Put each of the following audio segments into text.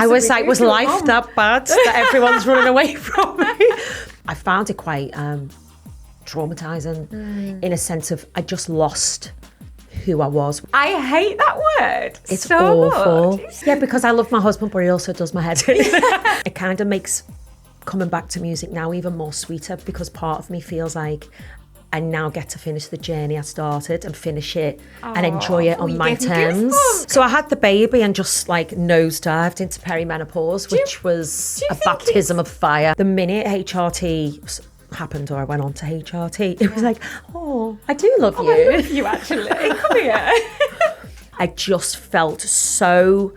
I was like, was life that bad that everyone's running away from me? I found it quite traumatizing in a sense of I just lost who I was. I hate that word. It's so awful. much. Yeah, because I love my husband, but he also does my head in. It kind of makes coming back to music now even more sweeter because part of me feels like I now get to finish the journey I started and finish it and enjoy it on my terms. So I had the baby and just like nosedived into perimenopause, which was a baptism of fire. The minute HRT happened or I went on to HRT, it was like, oh, I do love you. I love you actually. Come here. I just felt so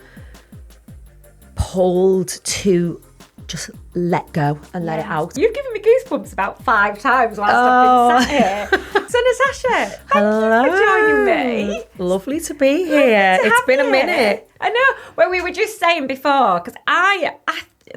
pulled to just let go and let it out. You've given me goosebumps about 5 times whilst I've been sat here. So Natasha, thank you for joining me. Lovely to be here. It's been a minute. I know. Well, we were just saying before, because I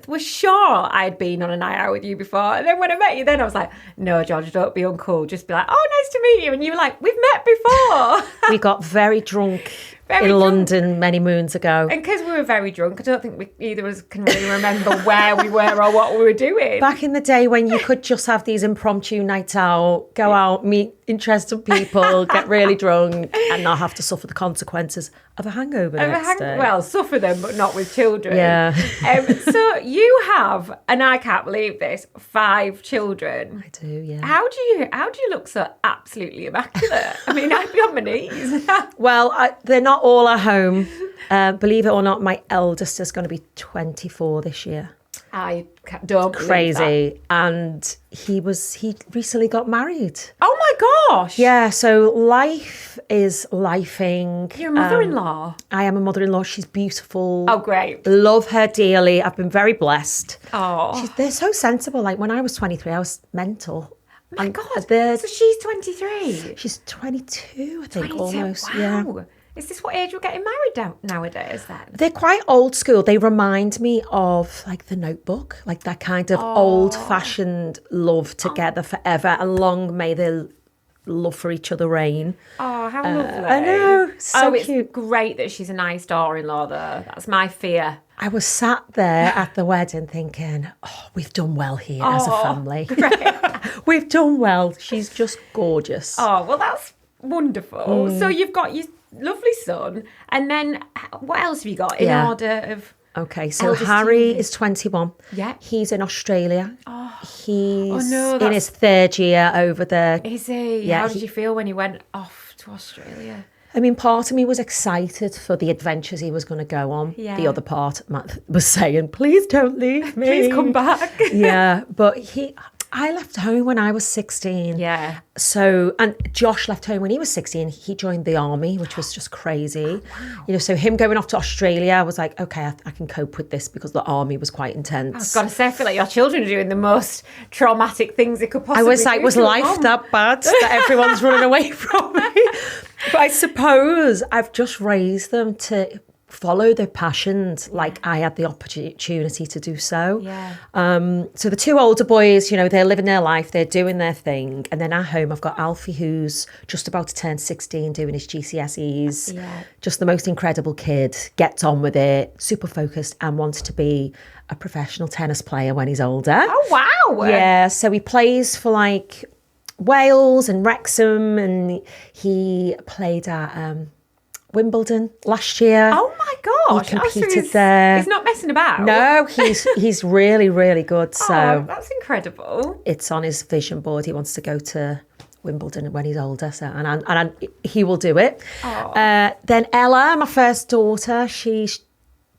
was sure I'd been on a night out with you before. And then when I met you then, I was like, no, George, don't be uncool. Just be like, oh, nice to meet you. And you were like, we've met before. We got very drunk in London many moons ago. And because we were very drunk, I don't think either of us can really remember where we were or what we were doing. Back in the day when you could just have these impromptu nights out, go out, meet interested people, get really drunk and not have to suffer the consequences of a hangover the next day. Well, suffer them, but not with children. Yeah. So you have, and I can't believe this, 5 children. I do, yeah. How do you look so absolutely immaculate? I mean, I'd be on my knees. Well, they're not all at home. Believe it or not, my eldest is going to be 24 this year. I don't believe Crazy. that. And he recently got married. Oh my gosh. Yeah, so life is lifing. You're a mother-in-law. I am a mother-in-law. She's beautiful. Oh, great. Love her dearly. I've been very blessed. Oh. They're so sensible. Like when I was 23, I was mental. My God. So she's 23. She's 22, I think, 22. almost. Wow. Yeah. Is this what age we're getting married nowadays then? They're quite old school. They remind me of like The Notebook, like that kind of old-fashioned love together forever, and long may their love for each other reign. Oh, how lovely. I know, so it's cute. Great that she's a nice daughter-in-law though. That's my fear. I was sat there at the wedding thinking, oh, we've done well here as a family. We've done well. She's just gorgeous. Oh, well, that's wonderful. So you've got your lovely son, and then what else have you got in order of... Okay, so Harry is 21. Yeah. He's in Australia. Oh. He's in his 3rd year over there. Is he? Yeah, How did you feel when he went off to Australia? I mean, part of me was excited for the adventures he was going to go on. Yeah. The other part was saying, please don't leave me. Please come back. Yeah, but I left home when I was 16. Yeah. So, and Josh left home when he was 16. He joined the army, which was just crazy. Oh, wow. You know, so him going off to Australia, I was like, okay, I can cope with this because the army was quite intense. I've got to say, I feel like your children are doing the most traumatic things they could possibly do. I was like, was life that bad that everyone's running away from me? But I suppose I've just raised them to follow their passions like I had the opportunity to do so. Yeah. So the 2 older boys, you know, they're living their life, they're doing their thing. And then at home, I've got Alfie, who's just about to turn 16, doing his GCSEs. Yeah. Just the most incredible kid, gets on with it, super focused and wants to be a professional tennis player when he's older. Oh, wow. Yeah, so he plays for like Wales and Wrexham, and he played at Wimbledon last year. Oh my gosh. He competed there. He's not messing about. No, he's really, really good. So that's incredible. It's on his vision board. He wants to go to Wimbledon when he's older. So and he will do it. Then Ella, my first daughter, she's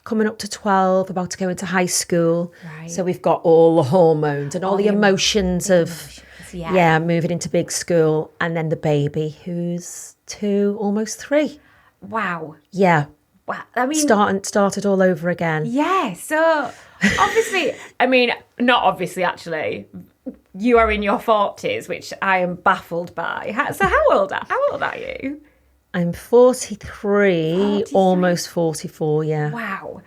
coming up to 12, about to go into high school. Right. So we've got all the hormones and all the emotions of moving into big school. And then the baby, who's 2, almost 3. Wow. Yeah. Wow. I mean, started all over again. Yeah. So obviously, I mean, not obviously, actually, you are in your 40s, which I am baffled by. So how old are you? I'm 43, almost 44, yeah. Wow.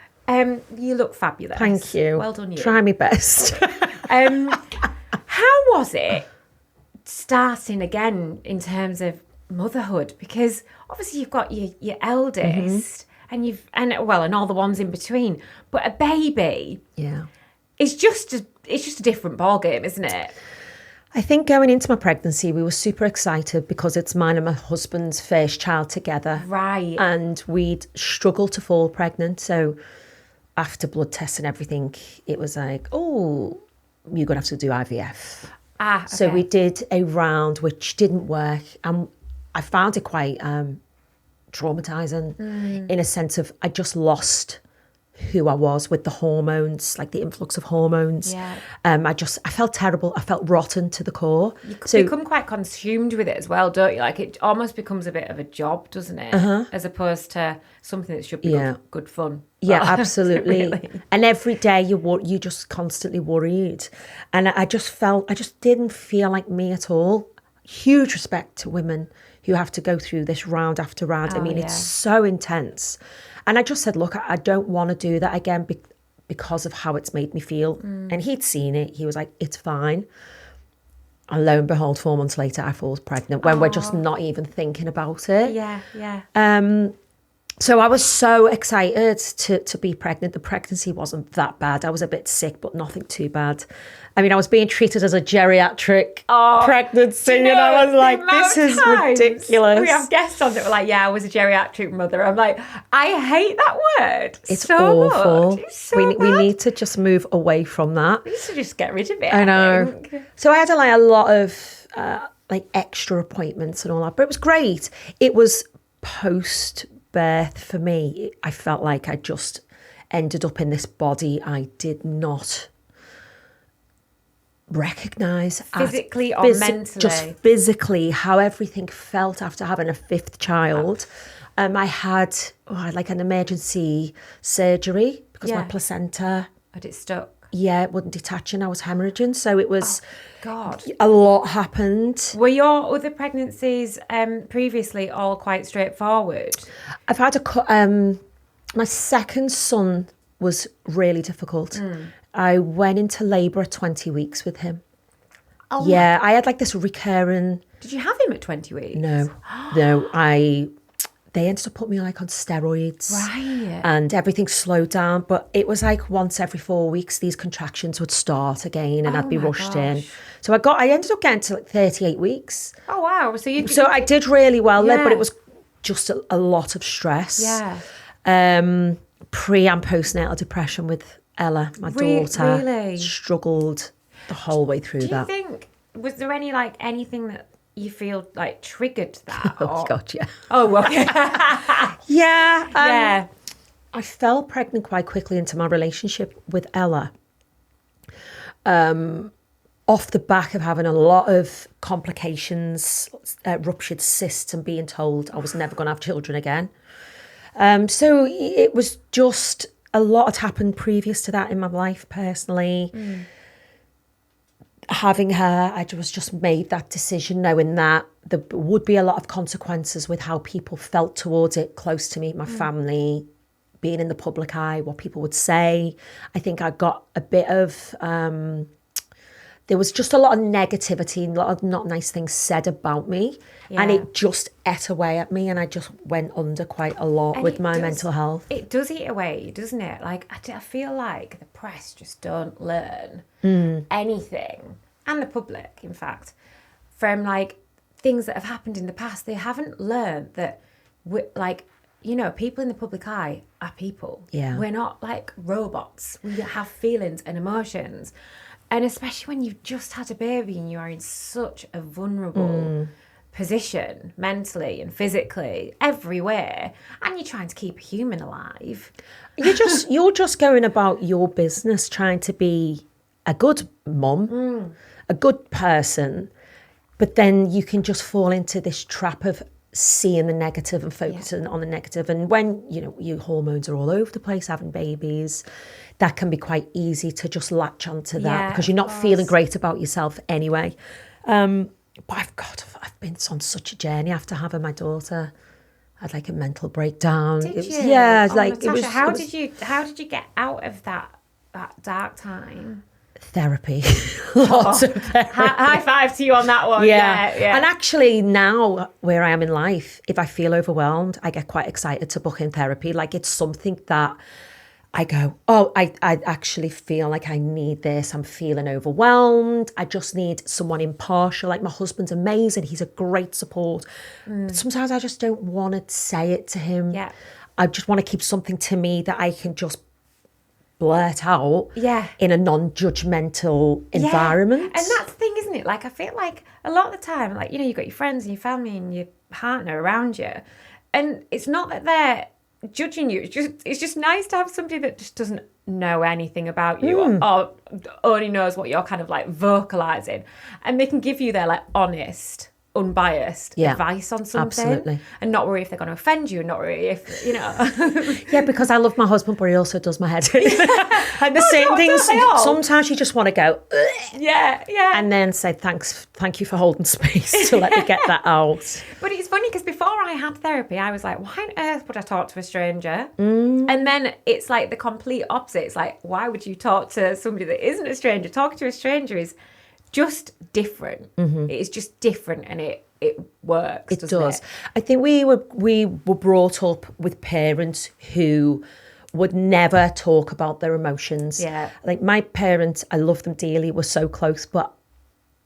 You look fabulous. Thank you. Well done, you. Try my best. How was it starting again in terms of motherhood? Because obviously you've got your eldest and all the ones in between. But a baby Yeah. is just a different ballgame, isn't it? I think going into my pregnancy, we were super excited because it's mine and my husband's first child together. Right. And we'd struggled to fall pregnant. So after blood tests and everything, it was like, oh, you're going to have to do IVF. Okay. So we did a round, which didn't work. And I found it quite traumatizing in a sense of I just lost who I was with the hormones, like the influx of hormones. Yeah. I felt terrible. I felt rotten to the core. You become quite consumed with it as well, don't you? Like it almost becomes a bit of a job, doesn't it? As opposed to something that should be good fun. Yeah, absolutely. Really. And every day you just constantly worried. And I just didn't feel like me at all. Huge respect to women who have to go through this round after round. It's so intense. And I just said, look, I don't want to do that again because of how it's made me feel. And he'd seen it. He was like, it's fine. And lo and behold, 4 months later, I fall pregnant when we're just not even thinking about it. Yeah, yeah. So I was so excited to be pregnant. The pregnancy wasn't that bad. I was a bit sick, but nothing too bad. I mean, I was being treated as a geriatric pregnancy, and I was like, this is ridiculous. We have guests on that were like, I was a geriatric mother. I'm like, I hate that word. It's so awful. Much. It's so we bad. need to just move away from that. We need to just get rid of it. I know. think. So I had a lot of extra appointments and all that, but it was great. It was post-birth for me. I felt like I just ended up in this body I did not recognise Physically or mentally? Just physically, how everything felt after having a fifth child. I had like an emergency surgery because my placenta, But it's stuck. it wouldn't detach and I was hemorrhaging. So it was, God. a lot happened. Were your other pregnancies previously all quite straightforward? I've had my second son was really difficult. I went into labour at 20 weeks with him. Oh, yeah, I had like this recurring... Did you have him at 20 weeks? No, they ended up putting me like on steroids. Right. And everything slowed down. But it was like once every 4 weeks, these contractions would start again and I'd be rushed in. So I ended up getting to like 38 weeks. Oh, wow. So I did really well there, but it was just a lot of stress. Yeah. Pre and postnatal depression with Ella, my daughter. Really? Struggled the whole way through that. Do you think, was there anything that you feel like triggered that? Oh, God, yeah. Oh, okay. Yeah. I fell pregnant quite quickly into my relationship with Ella. Off the back of having a lot of complications, ruptured cysts and being told I was never going to have children again. So it was just a lot had happened previous to that in my life personally. Having her, I was just made that decision knowing that there would be a lot of consequences with how people felt towards it close to me, my family, being in the public eye, what people would say. I think I got a bit of... there was just a lot of negativity and a lot of not nice things said about me. Yeah. And it just ate away at me and I just went under quite a lot with my mental health. It does eat away, doesn't it? Like, I feel like the press just don't learn anything, and the public, in fact, from like things that have happened in the past. They haven't learned that, people in the public eye are people. Yeah. We're not like robots. We have feelings and emotions. And especially when you've just had a baby and you are in such a vulnerable position, mentally and physically, everywhere, and you're trying to keep a human alive. You're just going about your business, trying to be a good mum, a good person, but then you can just fall into this trap of seeing the negative and focusing on the negative. And when, your hormones are all over the place, having babies, that can be quite easy to just latch onto that because you're not feeling great about yourself anyway. But I've been on such a journey after having my daughter. I had like a mental breakdown. Did you? Yeah, Natasha, how did you get out of that dark time? Therapy. Lots of therapy. High five to you on that one. Yeah. And actually now where I am in life, if I feel overwhelmed, I get quite excited to book in therapy. Like it's something that I go, oh, I actually feel like I need this. I'm feeling overwhelmed. I just need someone impartial. Like my husband's amazing. He's a great support. But sometimes I just don't want to say it to him. Yeah. I just want to keep something to me that I can just blurt out Yeah. in a non-judgmental environment. And that's the thing, isn't it? Like, I feel like a lot of the time, like, you know, you've got your friends and your family and your partner around you. And it's not that they're judging you. It's just nice to have somebody that just doesn't know anything about you or only knows what you're kind of like vocalizing. And they can give you their like honest, unbiased advice on something. Absolutely. And not worry if they're going to offend you and not worry if, you know. Yeah, because I love my husband, but he also does my head in. And the same things. Sometimes you just want to go, ugh, yeah. and then say thank you for holding space to let me get that out. But it's funny because before I had therapy, I was like, why on earth would I talk to a stranger? And then it's like the complete opposite. It's like, why would you talk to somebody that isn't a stranger? Talking to a stranger is just different. It is just different, and it works. It does. I think we were brought up with parents who would never talk about their emotions. Yeah. Like my parents, I love them dearly, were so close, but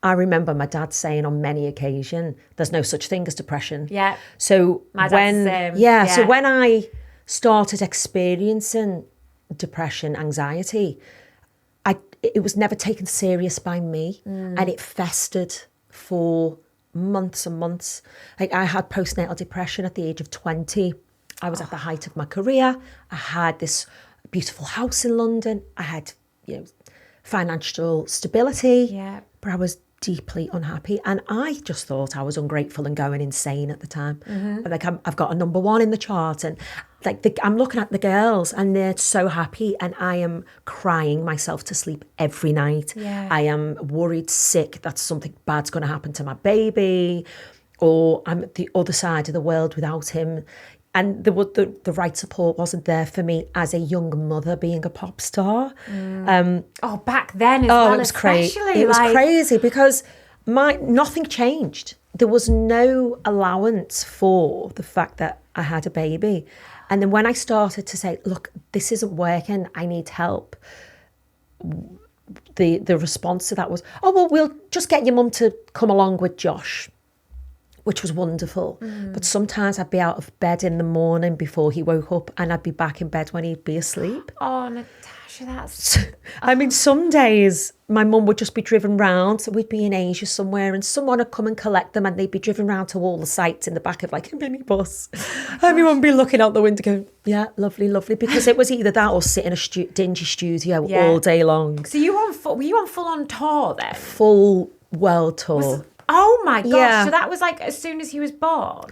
I remember my dad saying on many occasions, there's no such thing as depression. Yeah. So My dad's the same. So when I started experiencing depression, anxiety, it was never taken serious by me, and it festered for months and months. Like I had postnatal depression at the age of 20. I was at the height of my career. I had this beautiful house in London. I had, financial stability. Yeah. But I was deeply unhappy, and I just thought I was ungrateful and going insane at the time. Like I've got a number one in the chart, and like I'm looking at the girls and they're so happy, and I am crying myself to sleep every night. I am worried sick that something bad's going to happen to my baby, or I'm at the other side of the world without him. And the right support wasn't there for me as a young mother being a pop star. Back then as well, it was crazy. It was crazy because nothing changed. There was no allowance for the fact that I had a baby. And then when I started to say, look, this isn't working, I need help, the response to that was, oh, well, we'll just get your mum to come along with Josh, which was wonderful. But sometimes I'd be out of bed in the morning before he woke up, and I'd be back in bed when he'd be asleep. Oh, Natasha, that's... I mean, some days my mum would just be driven round. So we'd be in Asia somewhere, and someone would come and collect them, and they'd be driven round to all the sites in the back of like a minibus. Everyone would be looking out the window going, yeah, lovely, lovely. Because it was either that or sit in a dingy studio all day long. So were you on full-on tour then? Full world tour. Oh my gosh. Yeah. So that was like as soon as he was born?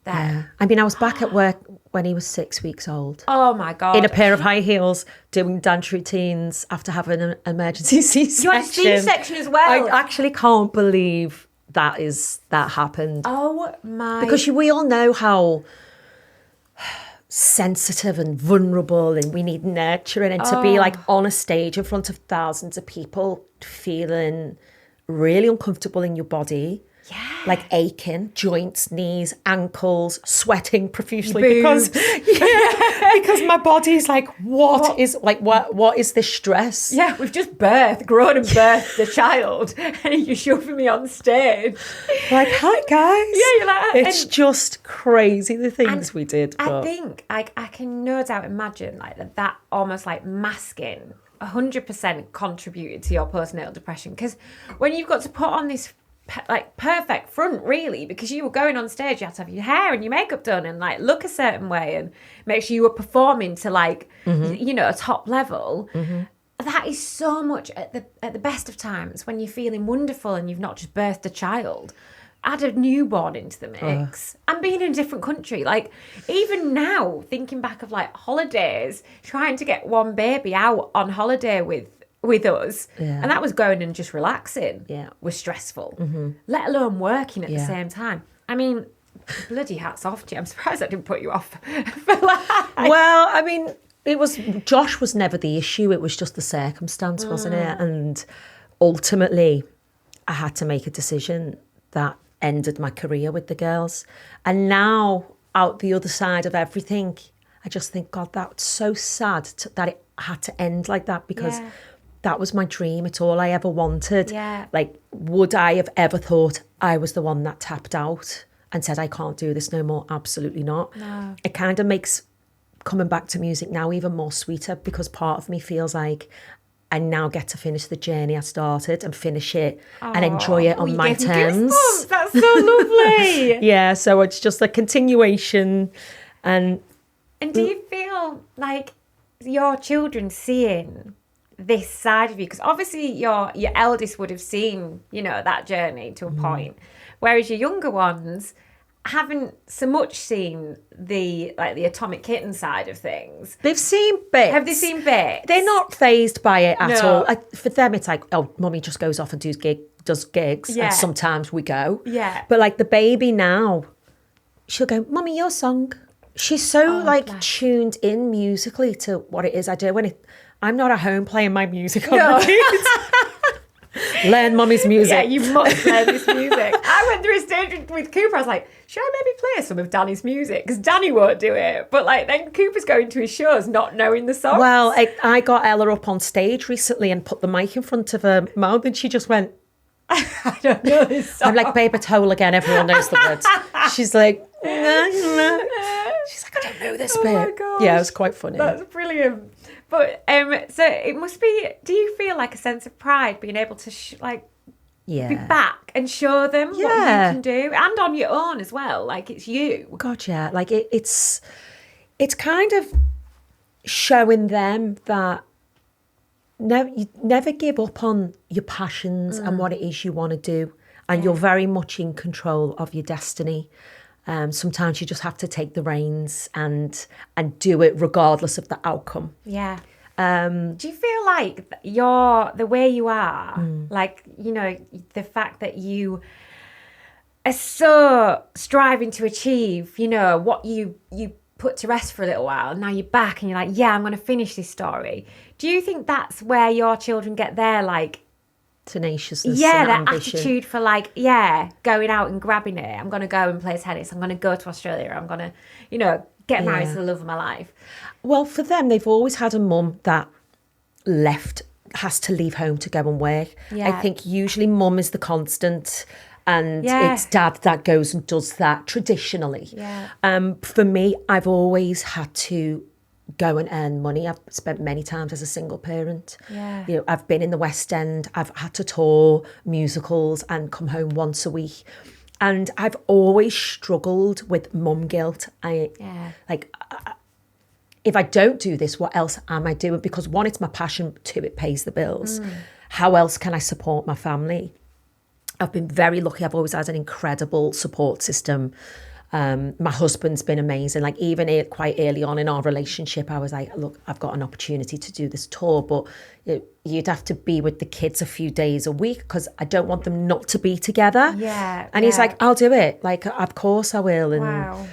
Then. Yeah. I mean, I was back at work when he was 6 weeks old. Oh my God. In a pair of high heels, doing dance routines after having an emergency C-section. You had a C-section as well? I actually can't believe that happened. Oh my... Because we all know how sensitive and vulnerable, and we need nurturing, and to be like on a stage in front of thousands of people feeling really uncomfortable in your body, like aching, joints, knees, ankles, sweating profusely because my body's like, what is this stress? Yeah, we've just grown and birthed a child, and you're shoving me on stage. Like, hi guys. Yeah, you're like, it's just crazy the things we did. I think I can no doubt imagine like that almost like masking 100% contributed to your postnatal depression, because when you've got to put on this like perfect front, really, because you were going on stage, you had to have your hair and your makeup done and like look a certain way and make sure you were performing to like a top level. That is so much at the best of times when you're feeling wonderful and you've not just birthed a child. Add a newborn into the mix and being in a different country. Like, even now, thinking back of like holidays, trying to get one baby out on holiday with us, and that was going and just relaxing, was stressful, let alone working at the same time. I mean, bloody hats off to you. I'm surprised that didn't put you off. Well, I mean, Josh was never the issue. It was just the circumstance, wasn't it? And ultimately, I had to make a decision that ended my career with the girls. And now, out the other side of everything, I just think, God, that's so sad that it had to end like that, because that was my dream. It's all I ever wanted. Yeah. Like, would I have ever thought I was the one that tapped out and said, I can't do this no more? Absolutely not. No. It kind of makes coming back to music now even more sweeter, because part of me feels like I now get to finish the journey I started and finish it and enjoy it on my terms. Goosebumps. That's so lovely. Yeah, so it's just a continuation. And do you feel like your children seeing this side of you? Because obviously your eldest would have seen, that journey to a point, whereas your younger ones haven't so much seen the Atomic Kitten side of things. they've seen bits. Have they seen bits? They're not fazed by it at No. all. For them, it's like, oh, mummy just goes off and does gigs, Yeah. and sometimes we go. Yeah. But like the baby now, she'll go, Mummy, your song. She's so tuned in musically to what it is I do. I'm not at home playing my music on repeat. Learn mummy's music. Yeah, you must learn this music. I went through a stage with Cooper. I was like, should I maybe play some of Danny's music? Because Danny won't do it. But then Cooper's going to his shows not knowing the songs. Well, I got Ella up on stage recently and put the mic in front of her mouth, and she just went, I don't know this song. I'm like, babe, it's Hole Again. Everyone knows the words. She's like, nah. She's like, I don't know this bit. Oh my gosh. Yeah, it was quite funny. That's brilliant. But so it must be. Do you feel like a sense of pride being able to be back and show them what you can do, and on your own as well? Like, it's you. God, yeah. Like it's kind of showing them that you never give up on your passions and what it is you want to do, and you're very much in control of your destiny. Sometimes you just have to take the reins and do it regardless of the outcome. Yeah. Do you feel like the way you are, like, the fact that you are so striving to achieve, what you put to rest for a little while, now you're back and you're like, yeah, I'm going to finish this story. Do you think that's where your children get their, tenaciousness, yeah, and that ambition. attitude for going out and grabbing it? I'm going to go and play tennis. I'm going to go to Australia. I'm going to, get married to the love of my life. Well, for them, they've always had a mum that has to leave home to go and work. Yeah. I think usually mum is the constant, and it's dad that goes and does that traditionally. Yeah. For me, I've always had to go and earn money. I've spent many times as a single parent. Yeah. I've been in the West End. I've had to tour musicals and come home once a week. And I've always struggled with mum guilt. If I don't do this, what else am I doing? Because one, it's my passion. Two, it pays the bills. How else can I support my family? I've been very lucky. I've always had an incredible support system. My husband's been amazing. Like, even quite early on in our relationship, I was like, look, I've got an opportunity to do this tour, but you'd have to be with the kids a few days a week because I don't want them not to be together. Yeah. And he's like, I'll do it. Like, of course I will. Wow.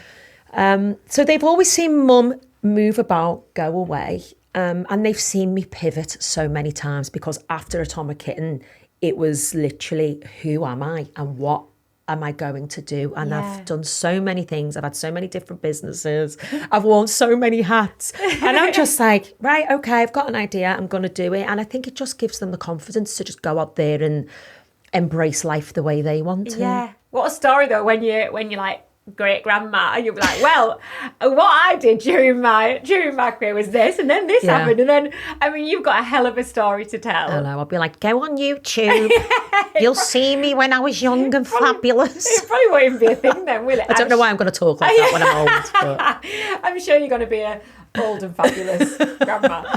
And so they've always seen mum move about, go away. And they've seen me pivot so many times, because after Atomic Kitten, it was literally, who am I and what am I going to do? And I've done so many things. I've had so many different businesses. I've worn so many hats. And I'm just like, right, okay, I've got an idea. I'm going to do it. And I think it just gives them the confidence to just go out there and embrace life the way they want to. Yeah. What a story, though, when you're like, great grandma, and you'll be like, well, what I did during my career was this, and then this happened, and then you've got a hell of a story to tell. I know. I'll be like, go on YouTube. You'll see me when I was young and fabulous. It probably won't even be a thing then, will it? I don't know why I'm going to talk like that when I'm old. But I'm sure you're going to be a old and fabulous grandma.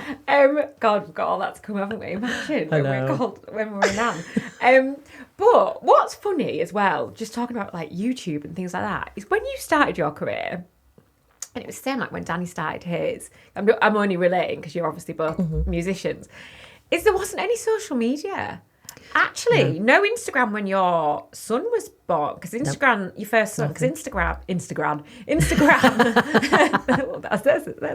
God, we've got all that to come, haven't we? Imagine when we're nan. But what's funny as well, just talking about like YouTube and things like that, is when you started your career, and it was the same like when Danny started his. I'm only relating because you're obviously both musicians. Is there wasn't any social media. Actually, no Instagram when your son was born, because Instagram, your first son, because Instagram, that's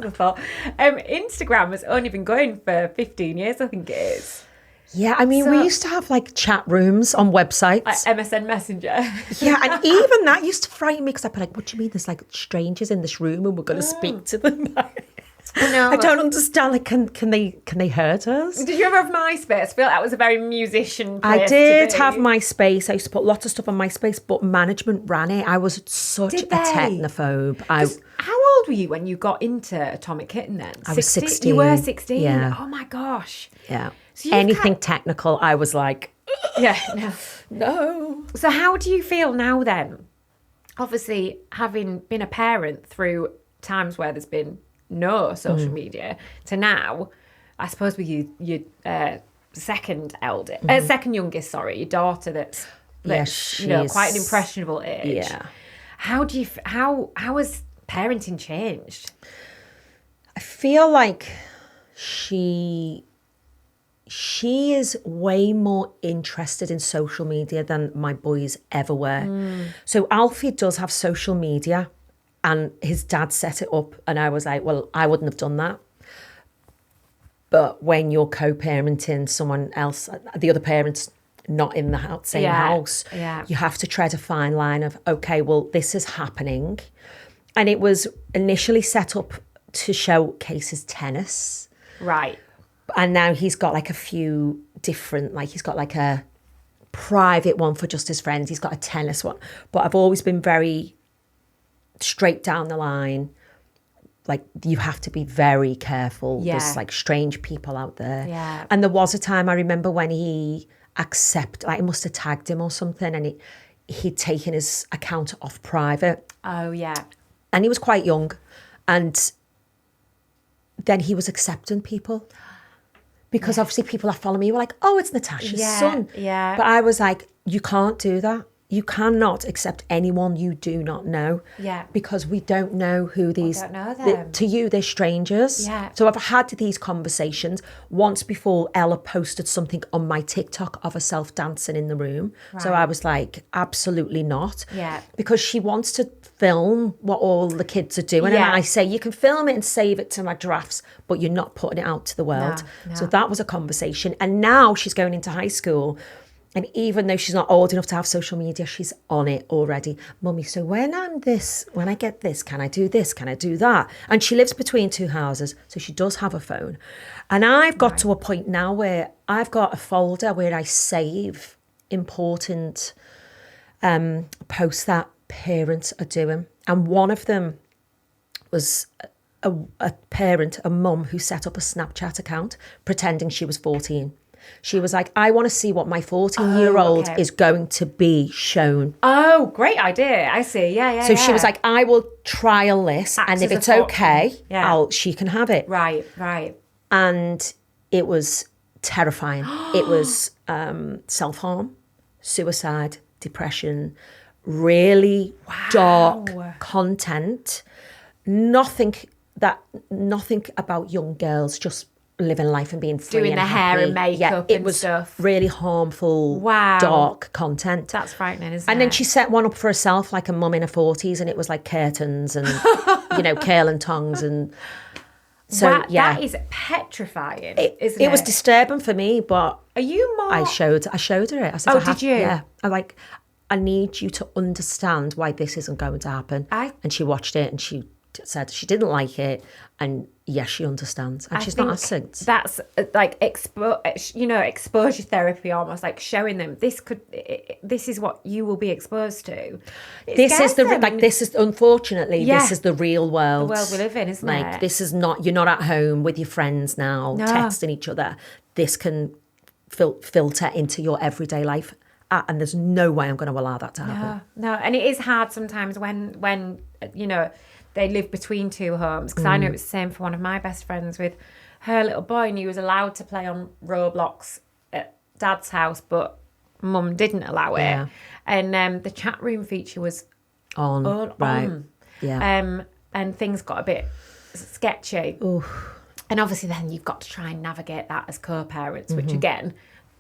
a thought. Instagram has only been going for 15 years, I think it is. Yeah, I mean, we used to have like chat rooms on websites. Like MSN Messenger. Yeah, and even that used to frighten me because I'd be like, what do you mean there's like strangers in this room and we're going to speak to them? No, I don't understand. Like, can they hurt us? Did you ever have MySpace? I feel like that was a very musician place I did to be. have MySpace. I used to put lots of stuff on MySpace, but management ran it. I was such a technophobe. How old were you when you got into Atomic Kitten then? I was 16. You were 16? Yeah. Oh my gosh. Yeah. So anything technical, I was like, yeah, no. So how do you feel now then? Obviously, having been a parent through times where there's been no social media to now, I suppose with your second youngest, your daughter that's quite an impressionable age. Yeah. How do you how has parenting changed? I feel like she is way more interested in social media than my boys ever were. So Alfie does have social media and his dad set it up and I was like, well, I wouldn't have done that. But when you're co-parenting someone else, the other parent's not in the same house, you have to tread a fine line of, okay, well, this is happening. And it was initially set up to showcase his tennis. Right. And now he's got like a few different, like he's got like a private one for just his friends. He's got a tennis one. But I've always been very straight down the line. Like you have to be very careful. Yeah. There's like strange people out there. Yeah. And there was a time I remember when he I must have tagged him or something and he'd taken his account off private. Oh, yeah. And he was quite young. And then he was accepting people. Because obviously people that follow me were like, oh, it's Natasha's son. Yeah. But I was like, you can't do that. You cannot accept anyone you do not know. Yeah. Because we don't know who these... don't know them. To you, they're strangers. Yeah. So I've had these conversations. Once before, Ella posted something on my TikTok of herself dancing in the room. Right. So I was like, absolutely not. Yeah. Because she wants to film what all the kids are doing. Yeah. And I say, you can film it and save it to my drafts, but you're not putting it out to the world. No. So that was a conversation. And now she's going into high school. And even though she's not old enough to have social media, she's on it already. Mummy, so when I get this, can I do this? Can I do that? And she lives between two houses, so she does have a phone. And I've got to a point now where I've got a folder where I save important posts that parents are doing. And one of them was a mum who set up a Snapchat account pretending she was 14. She was like, I want to see what my 14-year-old is going to be shown. Oh, great idea. I see. Yeah. So she was like, I will trial this. And if it's okay, she can have it. Right. And it was terrifying. It was self-harm, suicide, depression, really dark content. Nothing about young girls, just living life and being free doing and the hair and makeup it was stuff. Really harmful, dark content. That's frightening, isn't it? And then she set one up for herself, like a mum in her 40s, and it was like curtains and curling tongues and so that is petrifying, isn't it? It was disturbing for me, but are you more? I showed her it. I said, did you? Yeah. I need you to understand why this isn't going to happen. And she watched it and she said she didn't like it, and yes, she understands, and she's not asking. That's like exposure therapy, almost like showing them this is what you will be exposed to. This is unfortunately this is the real world. The world we live in, isn't it? This is not, you're not at home with your friends now texting each other. This can filter into your everyday life, and there's no way I'm going to allow that to happen. No, and it is hard sometimes when they live between two homes, because I know it was the same for one of my best friends with her little boy, and he was allowed to play on Roblox at Dad's house, but Mum didn't allow it. And the chat room feature was on. Yeah. And things got a bit sketchy. Oof. And obviously then you've got to try and navigate that as co-parents, which again,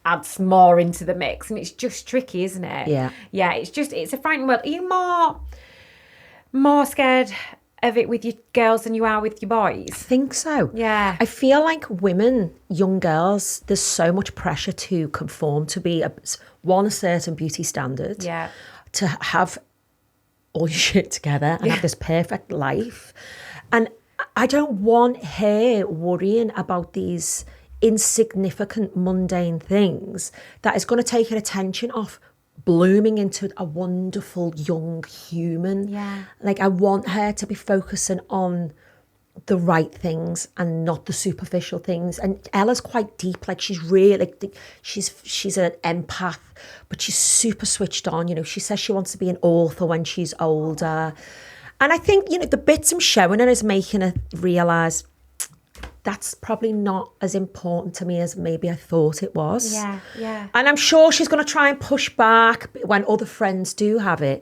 adds more into the mix, and it's just tricky, isn't it? Yeah. It's a frightening world. Are you more scared of it with your girls than you are with your boys? I think so. Yeah. I feel like women, young girls, there's so much pressure to conform, to be a certain beauty standard. Yeah. To have all your shit together and have this perfect life. And I don't want her worrying about these insignificant, mundane things that is going to take her attention off blooming into a wonderful young human. Yeah. Like, I want her to be focusing on the right things and not the superficial things. And Ella's quite deep. Like, she's really, like, she's an empath, but she's super switched on. You know, she says she wants to be an author when she's older. And I think, you know, the bits I'm showing her is making her realise that's probably not as important to me as maybe I thought it was. Yeah. And I'm sure she's going to try and push back when other friends do have it.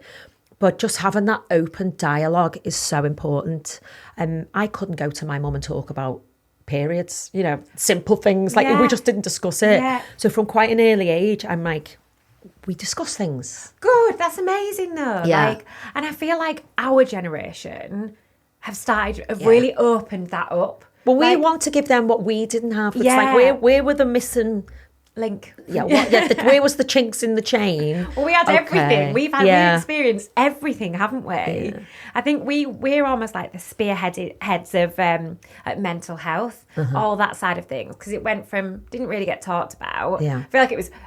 But just having that open dialogue is so important. I couldn't go to my mum and talk about periods, you know, simple things. Like, we just didn't discuss it. Yeah. So from quite an early age, I'm like, we discuss things. Good. That's amazing, though. Yeah. Like, and I feel like our generation have really opened that up. Well, we like, want to give them what we didn't have. It's like, where were the missing link? Where was the chinks in the chain? Well, we had everything. We've experienced everything, haven't we? Yeah. I think we're almost like the heads of mental health, all that side of things, because it went from didn't really get talked about. Yeah.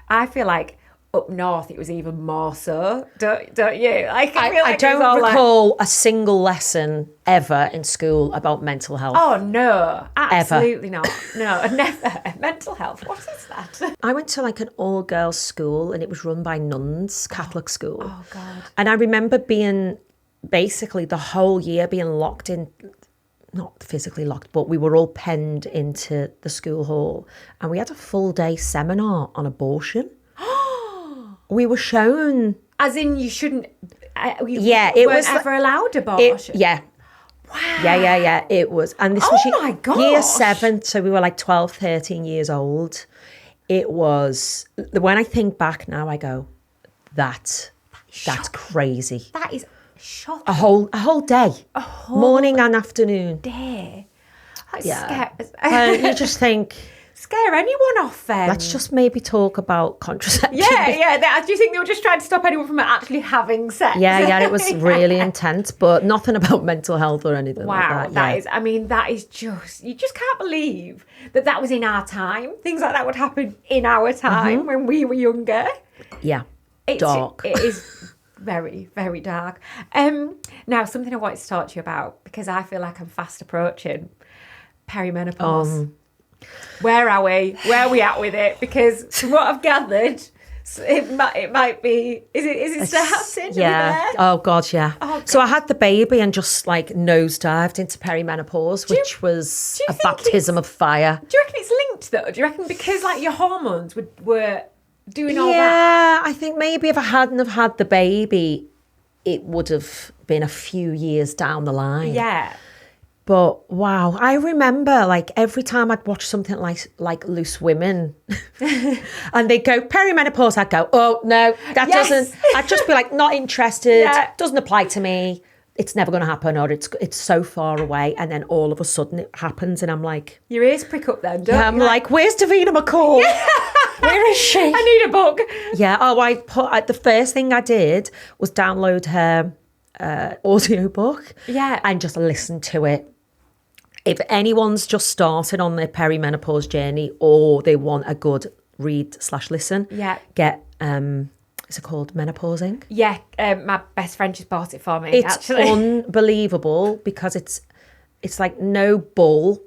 I feel like up north it was even more so. Don't you? Like, I don't recall a single lesson ever in school about mental health. Oh no, absolutely not. No, never. Mental health. What is that? I went to like an all-girls school, and it was run by nuns, Catholic school. Oh God. And I remember being basically the whole year being locked in, not physically locked, but we were all penned into the school hall, and we had a full day seminar on abortion. We were shown, as in you shouldn't. It weren't was ever allowed abortion. Yeah. Wow. Yeah. It was, and this was my gosh. year 7, so we were like 12, 13 years old. It was, when I think back now, I go, that's crazy. That is shocking. A whole day, morning and afternoon. Day. That's You just think, scare anyone off then. Let's just maybe talk about contraception. Yeah. Do you think they were just trying to stop anyone from actually having sex? Yeah, it was really intense, but nothing about mental health or anything like that. That is just, you just can't believe that was in our time. Things like that would happen in our time when we were younger. Yeah, It's dark. It is very, very dark. Now, something I wanted to talk to you about, because I feel like I'm fast approaching perimenopause. Where are we? Where are we at with it? Because from what I've gathered, it might be. Is it starting? Yeah. Oh God, yeah. So I had the baby and just like nosedived into perimenopause, which was a baptism of fire. Do you reckon it's linked though? Do you reckon because like your hormones were doing all that? Yeah, I think maybe if I hadn't have had the baby, it would have been a few years down the line. Yeah. But wow, I remember like every time I'd watch something like Loose Women and they'd go perimenopause, I'd go, oh no, that doesn't, I'd just be like, not interested, doesn't apply to me, it's never going to happen, or it's so far away. And then all of a sudden it happens and I'm like, your ears prick up then, don't you? I'm like, where's Davina McCall? Where is she? I need a book. Yeah, the first thing I did was download her audio book and just listen to it. If anyone's just started on their perimenopause journey or they want a good read/listen, get is it called Menopausing? Yeah, my best friend just bought it for me. It's unbelievable because it's like no bull,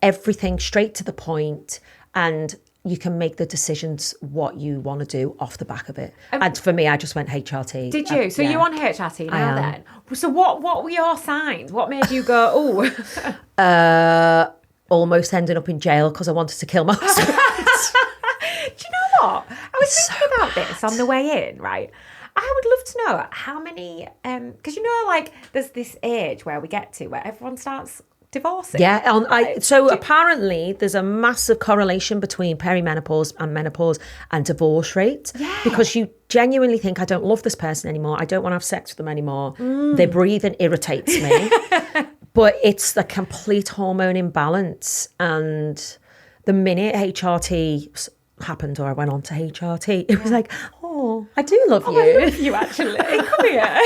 everything straight to the point, and you can make the decisions what you want to do off the back of it. And for me, I just went HRT. Did you? So you're on HRT now then? So what were your signs? What made you go, oh? Almost ending up in jail because I wanted to kill my husband. Do you know what? I was thinking about this on the way in, right? I would love to know how many, because you know, like there's this age where we get to where everyone starts divorcing. Yeah, so apparently there's a massive correlation between perimenopause and menopause and divorce rate. Yeah. Because you genuinely think, I don't love this person anymore. I don't want to have sex with them anymore. Their breathing irritates me. But it's the complete hormone imbalance. And the minute HRT happened, or I went on to HRT, it was like, oh, I do love you. I love you, actually. Come here.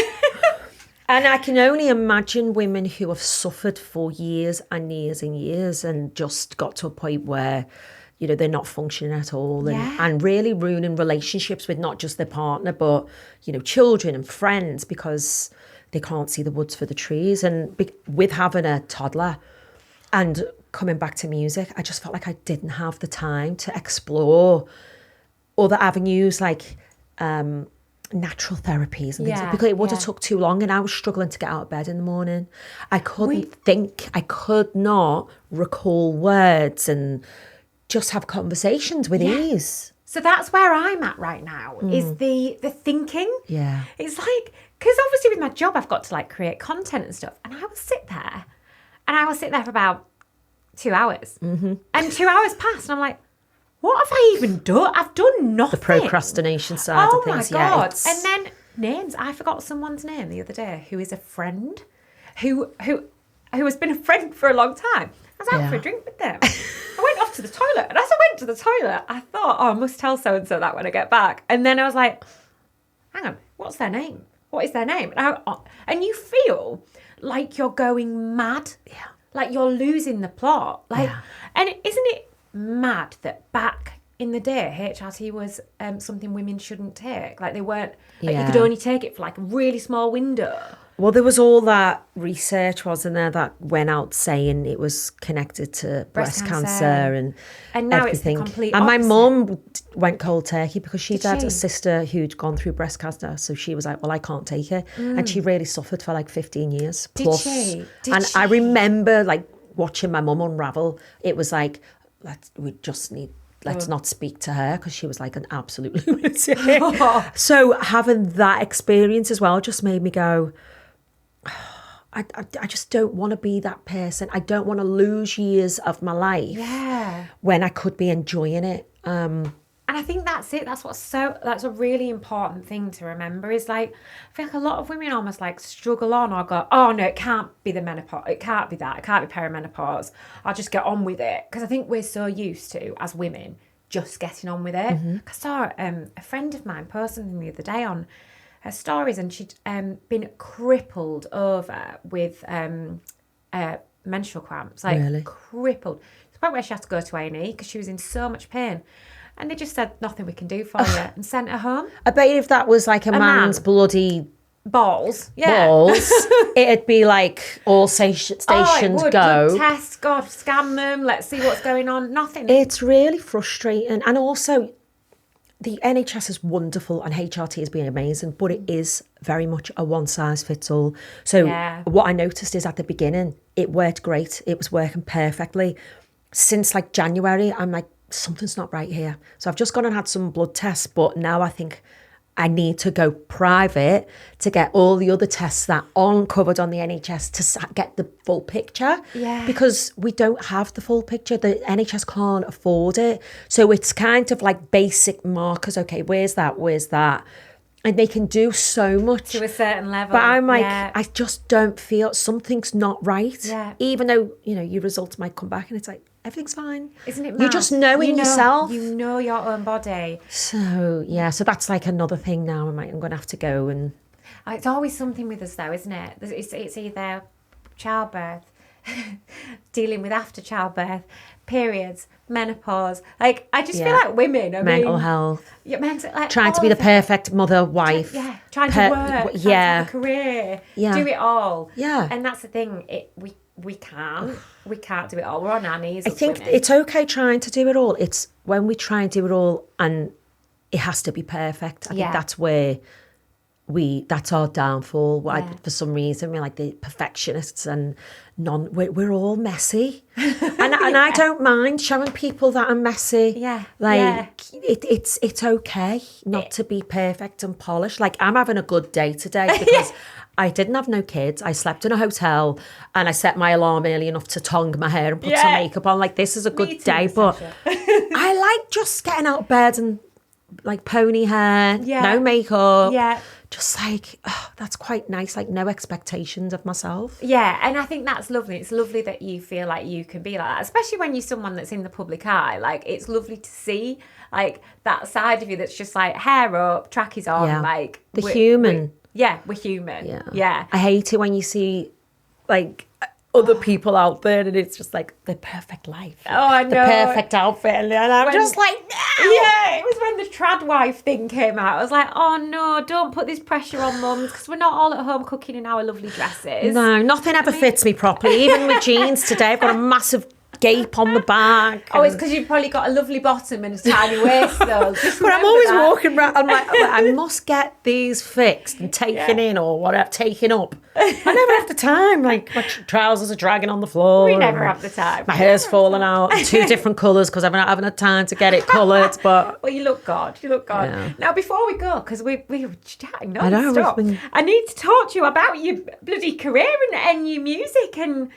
And I can only imagine women who have suffered for years and years and years and just got to a point where, you know, they're not functioning at all and really ruining relationships with not just their partner, but, you know, children and friends because they can't see the woods for the trees. And with having a toddler and coming back to music, I just felt like I didn't have the time to explore other avenues like natural therapies and things because it would have took too long and I was struggling to get out of bed in the morning. I couldn't think, I could not recall words and just have conversations with ease. So that's where I'm at right now, is the thinking. Yeah. It's like, because obviously with my job, I've got to like create content and stuff. And I will sit there for about 2 hours. Mm-hmm. And 2 hours passed and I'm like, what have I even done? I've done nothing. The procrastination side of things. Oh my God. And then names. I forgot someone's name the other day who is a friend who has been a friend for a long time. I was out for a drink with them. I went off to the toilet. And as I went to the toilet, I thought, oh, I must tell so-and-so that when I get back. And then I was like, hang on, what's their name? What is their name? And you feel like you're going mad. Yeah. Like you're losing the plot. Like, and isn't it mad that back in the day HRT was something women shouldn't take? Like they weren't, like you could only take it for like a really small window. Well, there was all that research, wasn't there, that went out saying it was connected to breast cancer and now everything. It's the complete and my opposite. mum went cold turkey because she'd Did had she? a sister who'd gone through breast cancer, so she was like, well, I can't take it. And she really suffered for like 15 years plus. Did I she? remember like watching my mum unravel. It was like, let's not speak to her because she was like an absolute lunatic. So having that experience as well just made me go, I just don't want to be that person. I don't want to lose years of my life when I could be enjoying it. And I think that's it. That's a really important thing to remember is like, I feel like a lot of women almost like struggle on or go, oh no, it can't be the menopause. It can't be that. It can't be perimenopause. I'll just get on with it. Because I think we're so used to, as women, just getting on with it. Mm-hmm. I saw a friend of mine post something the other day on her stories and she'd been crippled over with menstrual cramps. Like really? Crippled. To the point where she had to go to A&E because she was in so much pain. And they just said, nothing we can do for you, and sent her home. I bet if that was like a man's bloody balls, it'd be like all stations go. Blood tests, God, scan them, let's see what's going on. Nothing. It's really frustrating. And also, the NHS is wonderful and HRT has been amazing, but it is very much a one-size-fits-all. So what I noticed is at the beginning, it worked great. It was working perfectly. Since like January, I'm like, something's not right here. So I've just gone and had some blood tests, but now I think I need to go private to get all the other tests that aren't covered on the NHS to get the full picture. Yeah. Because we don't have the full picture. The NHS can't afford it. So it's kind of like basic markers. Okay, where's that? Where's that? And they can do so much. To a certain level. But I'm like, I just don't feel something's not right. Yeah. Even though, you know, your results might come back and it's like, everything's fine. Isn't it mad? You just know in yourself. You know your own body. So, so that's like another thing now. I'm going to have to go and... It's always something with us though, isn't it? It's either childbirth, dealing with after childbirth, periods, menopause. Like, I just feel like women, mental health. Yeah, like, trying to be the perfect mother, wife. Trying to work, trying to have a career, do it all. Yeah. And that's the thing, we can't do it all. We're on our knees. I think it's okay trying to do it all. It's when we try and do it all and it has to be perfect. I think that's where that's our downfall. For some reason, we're like the perfectionists and we're all messy. And I don't mind showing people that I'm messy. Yeah. Like, it's okay not to be perfect and polished. Like, I'm having a good day today because I didn't have no kids. I slept in a hotel and I set my alarm early enough to tongue my hair and put some makeup on. Like, this is a good day. But I like just getting out of bed and like pony hair, no makeup. Yeah. Just like, that's quite nice. Like, no expectations of myself. Yeah, and I think that's lovely. It's lovely that you feel like you can be like that, especially when you're someone that's in the public eye. Like, it's lovely to see like that side of you that's just like hair up, trackies on, like the human. We're human. Yeah. I hate it when you see like other people out there and it's just like the perfect life. Oh, I know. The perfect outfit. And I'm just like, no. Yeah, it was when the trad wife thing came out. I was like, oh no, don't put this pressure on mums because we're not all at home cooking in our lovely dresses. No, nothing ever fits me properly. Even with jeans today, I've got a massive gape on the back. Oh, it's because you've probably got a lovely bottom and a tiny waist though. But I'm always walking around, I'm like, I must get these fixed and taken in or whatever, taken up. I never have the time. Like, my trousers are dragging on the floor. We never have the time. My hair's falling out. 2 different colours because I've not having the time to get it coloured. But well, you look good. You look good. Yeah. Now, before we go, because we were chatting non-stop, I need to talk to you about your bloody career and your music and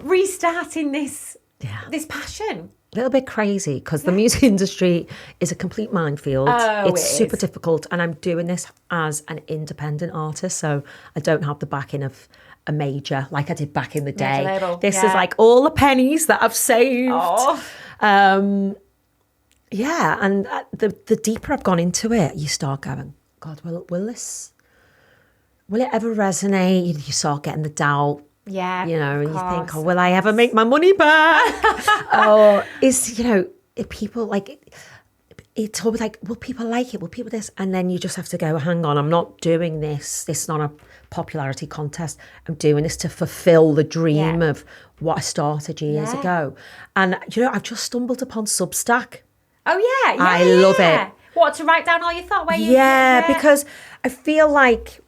restarting this passion. A little bit crazy because the music industry is a complete minefield. It's super difficult, and I'm doing this as an independent artist, so I don't have the backing of a major like I did back in the day. This is like all the pennies that I've saved. And the deeper I've gone into it, you start going, God, will it ever resonate? You start getting the doubt. Yeah, you know, and you think, oh, will I ever make my money back? Or people like, it's always like, will people like it? Will people this? And then you just have to go, hang on, I'm not doing this. This is not a popularity contest. I'm doing this to fulfill the dream of what I started years ago. And, I've just stumbled upon Substack. Oh, yeah. I love it. What, to write down all your thoughts? Because I feel like,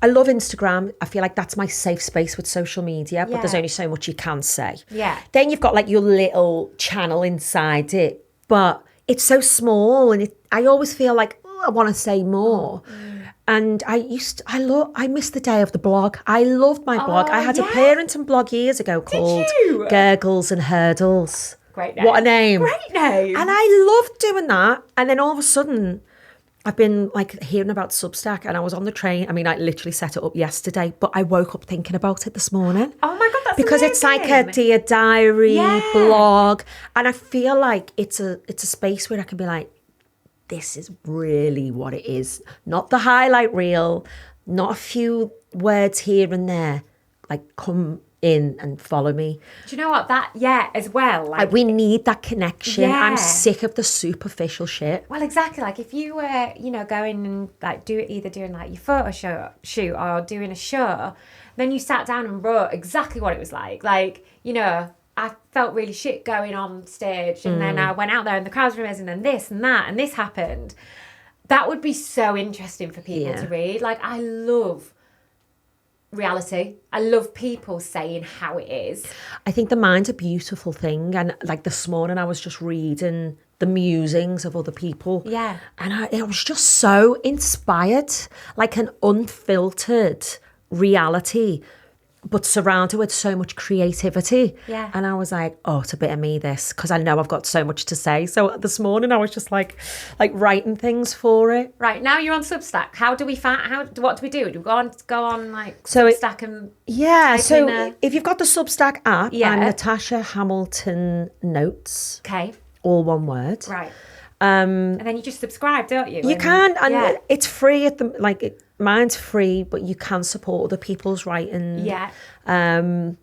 I love Instagram. I feel like that's my safe space with social media, but there's only so much you can say. Yeah. Then you've got like your little channel inside it, but it's so small and I always feel like, I want to say more. And I miss the day of the blog. I loved my blog. I had a parenting blog years ago called Gurgles and Hurdles. Great name. What a name. Great name. And I loved doing that. And then all of a sudden, I've been like hearing about Substack and I was on the train. I mean, I literally set it up yesterday, but I woke up thinking about it this morning. Oh my God, that's because amazing. It's like a Dear Diary blog. And I feel like it's a space where I can be like, this is really what it is. Not the highlight reel, not a few words here and there. Like, come in and follow me. Do you know what? As well. Like, we need that connection. I'm sick of the superficial shit. Well, exactly. Like, if you were, going and like either doing like your photo shoot or doing a show, then you sat down and wrote exactly what it was like. Like, I felt really shit going on stage, and then I went out there and the crowds were amazing, and this and that and this happened. That would be so interesting for people to read. Like, I love reality. I love people saying how it is. I think the mind's a beautiful thing, and like this morning I was just reading the musings of other people, and I was just so inspired, like an unfiltered reality but surrounded with so much creativity. And I was like, oh, it's a bit of me, this, because I know I've got so much to say. So this morning I was just like writing things for it. Right, now you're on Substack. How do we find, what do we do? Do we go on like Substack and so if you've got the Substack app, I'm Natasha Hamilton Notes. Okay. All one word. Right. And then you just subscribe, don't you? You can, and it's free at the mine's free, but you can support other people's writing. I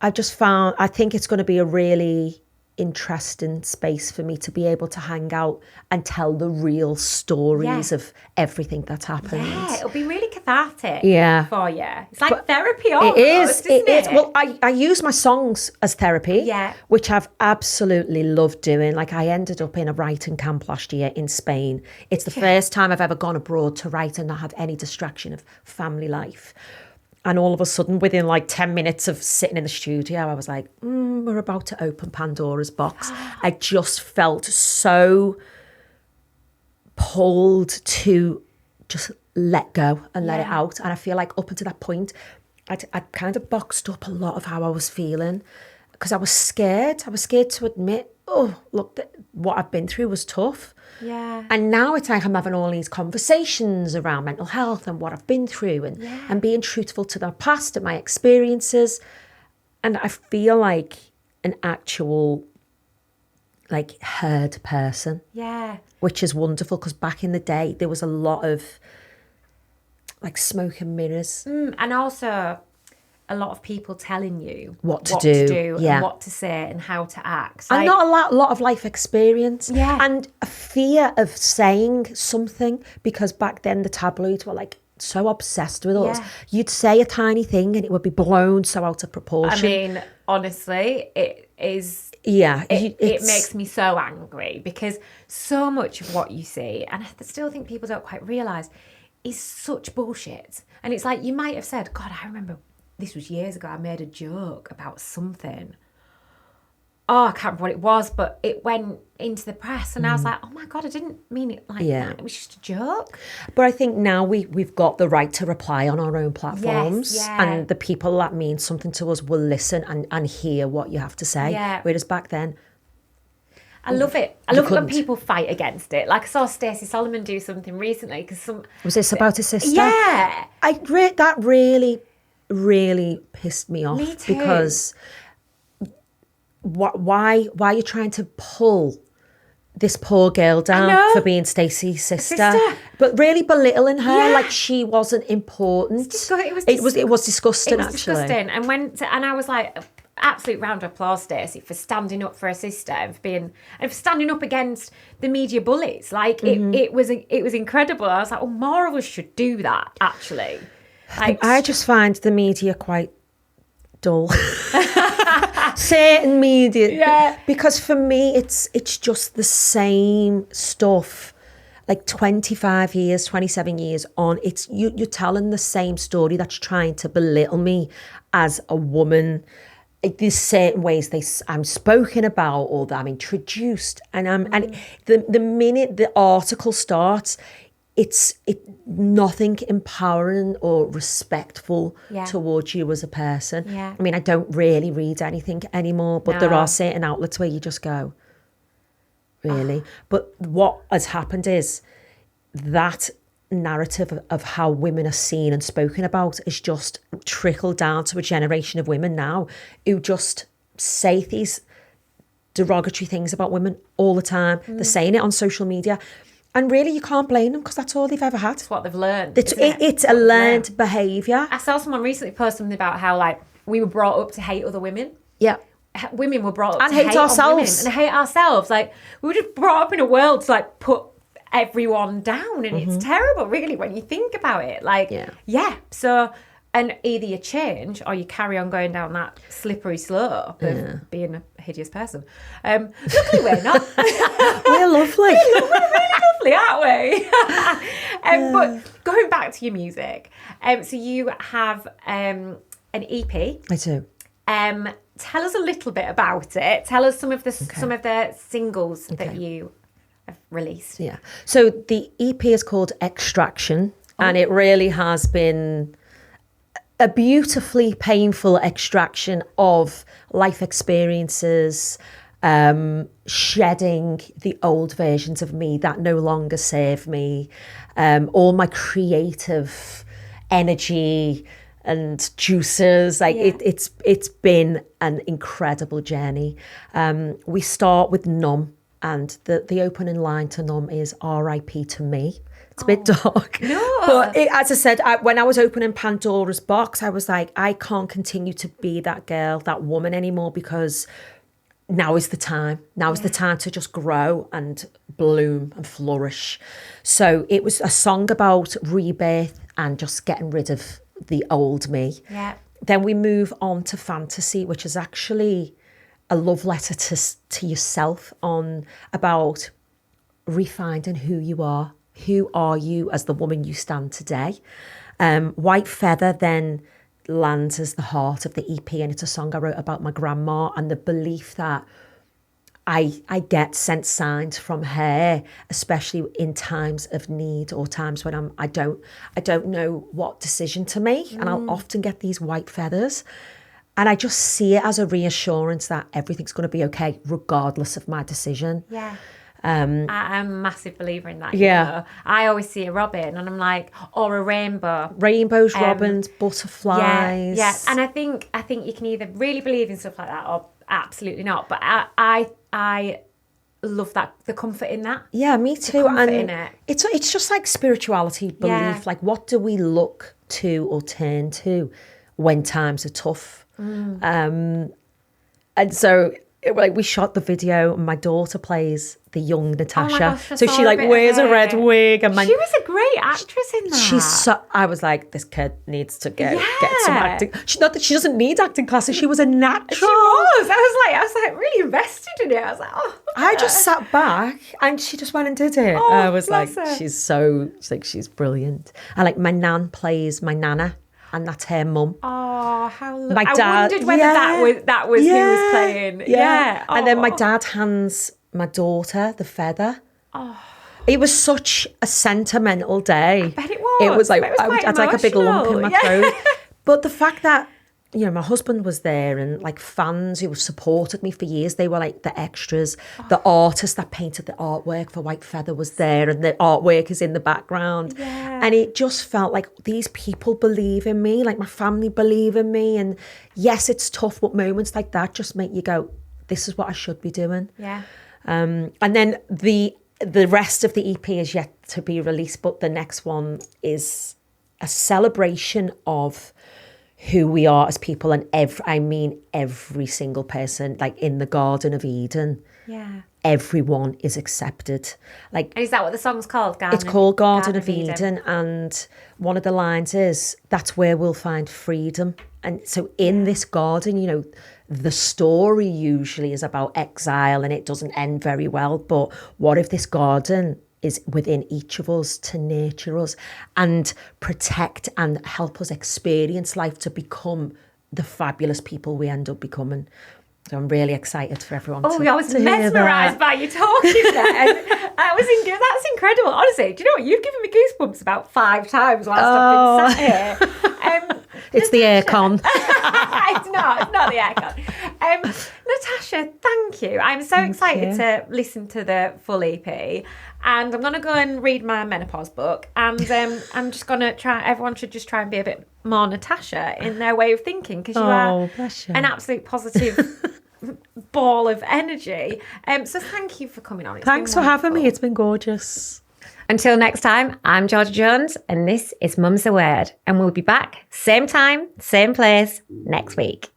think it's going to be a really interesting space for me to be able to hang out and tell the real stories of everything that's happened. Yeah, it'll be really cathartic for you. It's like therapy almost, it is. Well, I use my songs as therapy, which I've absolutely loved doing. Like, I ended up in a writing camp last year in Spain. It's the first time I've ever gone abroad to write and not have any distraction of family life. And all of a sudden, within like 10 minutes of sitting in the studio, I was like, we're about to open Pandora's box. I just felt so pulled to just let go and let it Yeah. out. And I feel like up until that point, I'd kind of boxed up a lot of how I was feeling because I was scared. I was scared to admit, oh, look, what I've been through was tough. Yeah. And now it's like I'm having all these conversations around mental health and what I've been through and being truthful to the past and my experiences. And I feel like an actual, like, heard person. Yeah. Which is wonderful because back in the day, there was a lot of, like, smoke and mirrors. And also a lot of people telling you What to do, yeah. and what to say and how to act. And not a lot of life experience. Yeah. And a fear of saying something because back then the tabloids were, like, so obsessed with us. Yeah. You'd say a tiny thing and it would be blown so out of proportion. I mean, honestly, it is... Yeah. It makes me so angry because so much of what you see, and I still think people don't quite realise, is such bullshit. And it's like, you might have said, God, I remember this was years ago, I made a joke about something. Oh, I can't remember what it was, but it went into the press and I was like, oh my God, I didn't mean it like that. It was just a joke. But I think now we've got the right to reply on our own platforms. Yes, yeah. And the people that mean something to us will listen and hear what you have to say. Yeah. Whereas back then... I love it. I love it when people fight against it. Like I saw Stacey Solomon do something recently because Was this about his sister? Yeah. That really, really pissed me off. Me too. Because why are you trying to pull this poor girl down for being Stacey's sister, but really belittling her like she wasn't important? It was disgusting. Actually, And I was like, absolute round of applause, Stacey, for standing up for her sister and for standing up against the media bullies. Like it was incredible. I was like, oh, more of us should do that. Actually, like, I just find the media quite dull. Certain media, because for me it's just the same stuff. Like 25 years, 27 years on, it's you're telling the same story that's trying to belittle me as a woman. There's certain ways I'm spoken about or that I'm introduced, and the minute the article starts, it's nothing empowering or respectful towards you as a person. Yeah. I mean, I don't really read anything anymore, but there are certain outlets where you just go, really? But what has happened is that narrative of how women are seen and spoken about is just trickled down to a generation of women now who just say these derogatory things about women all the time. They're saying it on social media. And really, you can't blame them because that's all they've ever had. It's what they've learned. It's a learned behaviour. I saw someone recently post something about how, like, we were brought up to hate other women. Yeah. Women were brought up and to hate ourselves. And hate ourselves. Like, we were just brought up in a world to, like, put everyone down. And it's terrible, really, when you think about it. Like, so... And either you change or you carry on going down that slippery slope of being a hideous person. Luckily, we're not. We're lovely. We're really lovely, aren't we? But going back to your music, so you have an EP. I do. Tell us a little bit about it. Tell us some of the singles that you have released. Yeah. So the EP is called Extraction, and it really has been a beautifully painful extraction of life experiences, shedding the old versions of me that no longer serve me, all my creative energy and juices. Like it's been an incredible journey. We start with Numb, and the opening line to Numb is R.I.P. to me. It's a bit dark. No. But as I said, when I was opening Pandora's box, I was like, I can't continue to be that girl, that woman anymore, because now is the time. Now is the time to just grow and bloom and flourish. So it was a song about rebirth and just getting rid of the old me. Yeah. Then we move on to Fantasy, which is actually a love letter to yourself about refinding who you are. Who are you as the woman you stand today? White Feather then lands as the heart of the EP, and it's a song I wrote about my grandma and the belief that I get sent signs from her, especially in times of need or times when I don't know what decision to make, and I'll often get these white feathers, and I just see it as a reassurance that everything's going to be okay regardless of my decision. Yeah. I'm a massive believer in that. Yeah. You know? I always see a robin and I'm like, or a rainbow. Rainbows, robins, butterflies. Yeah. And I think you can either really believe in stuff like that or absolutely not. But I love that, the comfort in that. Yeah, me too. The comfort and in it. It's just like spirituality, belief. Yeah. Like, what do we look to or turn to when times are tough? And so, like, we shot the video, and my daughter plays the young Natasha. gosh, I so saw she a like bit of wears a it. red wig, and She was a great actress in that. I was like, this kid needs to get some Yeah. acting. Not that she doesn't need acting classes. She was a natural. She was. I was like really invested in it. I was like, oh. I just sat back and she just went and did it. Oh, I was like, bless her. she's brilliant. And like, my nan plays my nana, and that's her mum. Oh, how lovely. My dad, I wondered whether that was who was playing. Yeah. And then my Oh. dad hands my daughter the feather. Oh. It was such a sentimental day. I bet it was. It was like, It was I quite had like a big lump in my emotional. throat. But the fact that, you know, my husband was there, and like fans who have supported me for years, they were like the extras. The artist that painted the artwork for White Feather was there, and the artwork is in the background. Yeah. And it just felt like these people believe in me, like my family believe in me. And yes, it's tough, but moments like that just make you go, this is what I should be doing. Yeah. And then the rest of the EP is yet to be released, but the next one is a celebration of who we are as people, and every single person, like in the Garden of Eden. Yeah. Everyone is accepted. Like, And is that what the song's called? it's called Garden of Eden, and one of the lines is, that's where we'll find freedom. And so in this garden, you know, the story usually is about exile and it doesn't end very well. But what if this garden is within each of us to nurture us and protect and help us experience life to become the fabulous people we end up becoming? So I'm really excited for everyone to I was hear mesmerised that. by you talking there. That's incredible. Honestly, do you know what? You've given me goosebumps about 5 times whilst I've been sat here. It's the aircon. It's not the aircon. Natasha, thank you. I'm so excited to listen to the full EP, and I'm going to go and read my menopause book, and I'm just going to try, everyone should just try and be a bit more Natasha in their way of thinking, because you are bless you. an absolute positive ball of energy. So thank you for coming on. Thanks for having me. It's been gorgeous. Until next time, I'm Georgia Jones, and this is Mum's the Word, and we'll be back same time, same place next week.